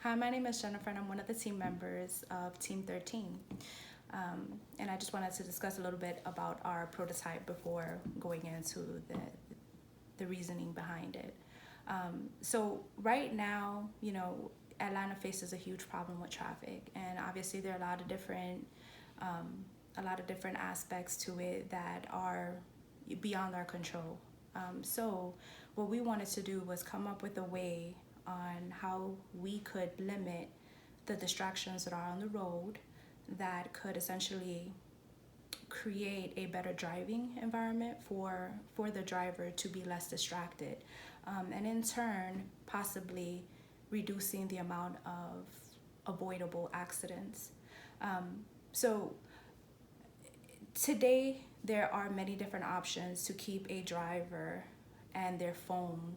Hi, my name is Jennifer, and I'm one of the team members of Team 13. And I just wanted to discuss a little bit about our prototype before going into the reasoning behind it. So right now, Atlanta faces a huge problem with traffic, and obviously there are a lot of different aspects to it that are beyond our control. So what we wanted to do was come up with a way on how we could limit the distractions that are on the road that could essentially create a better driving environment for the driver to be less distracted, and in turn possibly reducing the amount of avoidable accidents. So today there are many different options to keep a driver and their phone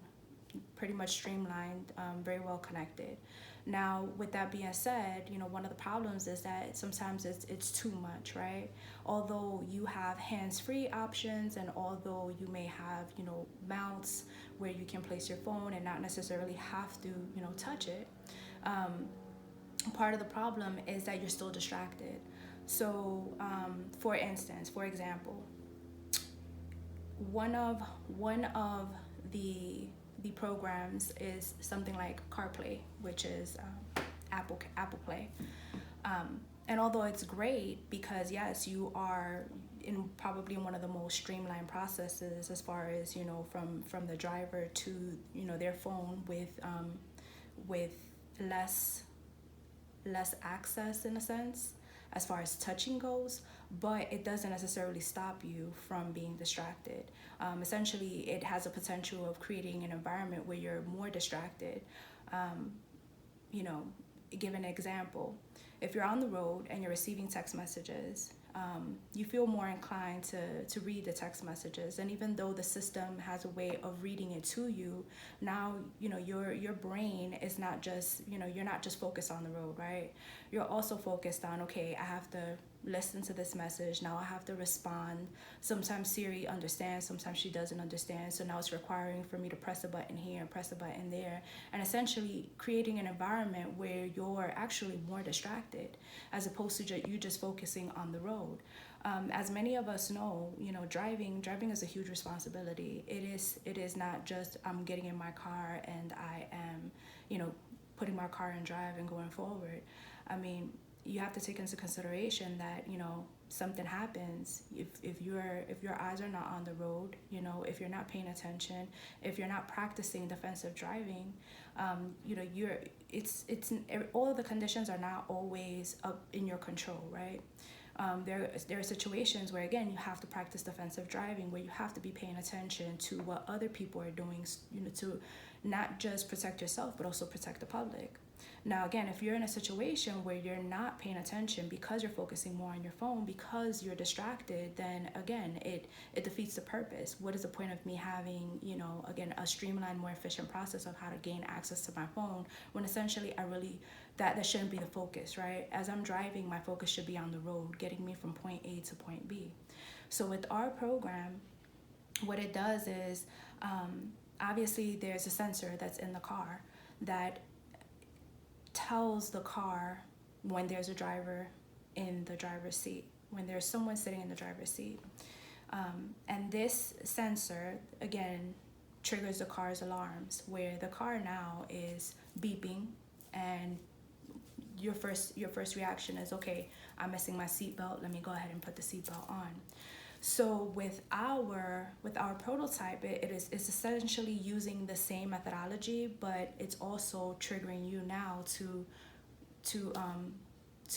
pretty much streamlined, very well connected. Now, with that being said, one of the problems is that sometimes it's too much, right? Although you have hands-free options, and although you may have, mounts where you can place your phone and not necessarily have to, touch it, part of the problem is that you're still distracted. So, for example, one of the the programs is something like CarPlay, which is Apple Play. And although it's great because yes, you are in probably one of the most streamlined processes as far as from the driver to their phone with less less access in a sense as far as touching goes, but it doesn't necessarily stop you from being distracted. Essentially, it has a potential of creating an environment where you're more distracted. Um, you know, Give an example. If you're on the road and you're receiving text messages, you feel more inclined to read the text messages. And even though the system has a way of reading it to you, now, your brain is not just, you're not just focused on the road, right? You're also focused on, okay, I have to listen to this message. Now I have to respond. Sometimes Siri understands, sometimes she doesn't understand. So now it's requiring for me to press a button here and press a button there, and essentially creating an environment where you're actually more distracted as opposed to you just focusing on the road. As many of us know, driving is a huge responsibility. It is not just I'm getting in my car and I am, putting my car in drive and going forward. I mean, you have to take into consideration that something happens if your eyes are not on the road, if you're not paying attention, if you're not practicing defensive driving, you're it's all of the conditions are not always up in your control, right? There are situations where again you have to practice defensive driving, where you have to be paying attention to what other people are doing, to not just protect yourself but also protect the public. Now, again, if you're in a situation where you're not paying attention because you're focusing more on your phone, because you're distracted, then again, it defeats the purpose. What is the point of me having, again, a streamlined, more efficient process of how to gain access to my phone when essentially that shouldn't be the focus, right? As I'm driving, my focus should be on the road, getting me from point A to point B. So with our program, what it does is, obviously there's a sensor that's in the car that tells the car when there's a driver in the driver's seat, when there's someone sitting in the driver's seat. And this sensor, again, triggers the car's alarms, where the car now is beeping, and your first reaction is, okay, I'm missing my seatbelt. Let me go ahead and put the seatbelt on. So with our prototype, it's essentially using the same methodology, but it's also triggering you now to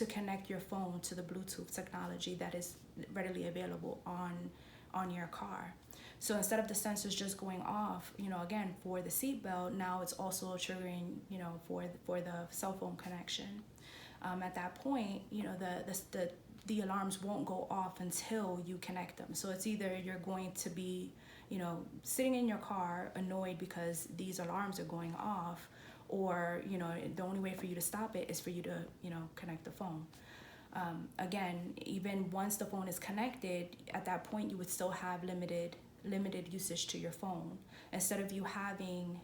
connect your phone to the Bluetooth technology that is readily available on your car. So instead of the sensors just going off, again for the seatbelt, now it's also triggering, for the cell phone connection. At that point, the alarms won't go off until you connect them. So it's either you're going to be, sitting in your car annoyed because these alarms are going off, or, the only way for you to stop it is for you to, connect the phone. Again, even once the phone is connected, at that point you would still have limited usage to your phone. Instead of you having,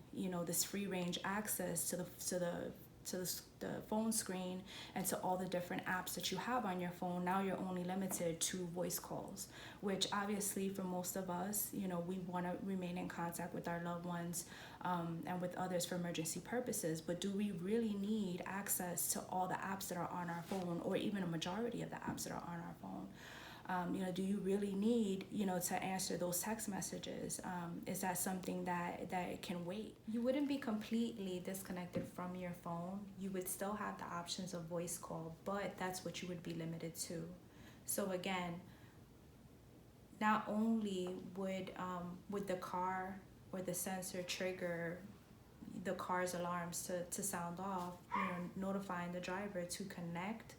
this free range access to the the phone screen and to all the different apps that you have on your phone. Now you're only limited to voice calls, which obviously for most of us, you know, we want to remain in contact with our loved ones and with others for emergency purposes. But do we really need access to all the apps that are on our phone, or even a majority of the apps that are on our phone? You know, do you really need, you know, to answer those text messages? Is that something that can wait? You wouldn't be completely disconnected from your phone. You would still have the options of voice call, but that's what you would be limited to. So again, not only would the car or the sensor trigger the car's alarms to sound off, you know, notifying the driver to connect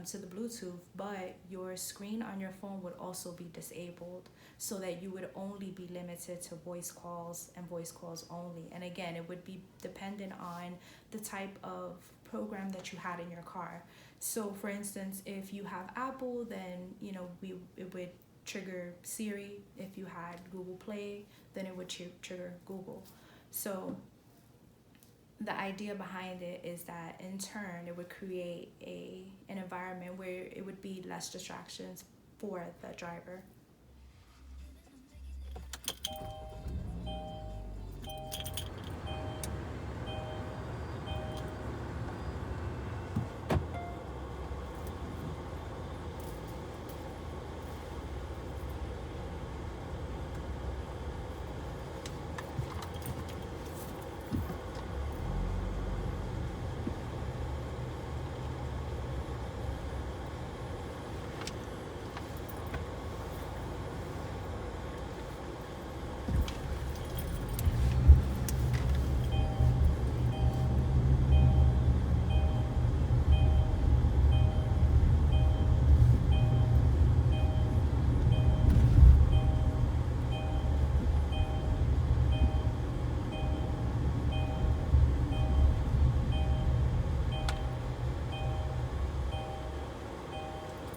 to the Bluetooth, but your screen on your phone would also be disabled, so that you would only be limited to voice calls and voice calls only. And again, it would be dependent on the type of program that you had in your car. So for instance, if you have Apple, then, you know, it would trigger Siri. If you had Google Play, then it would trigger Google. So the idea behind it is that in turn it would create an environment where it would be less distractions for the driver.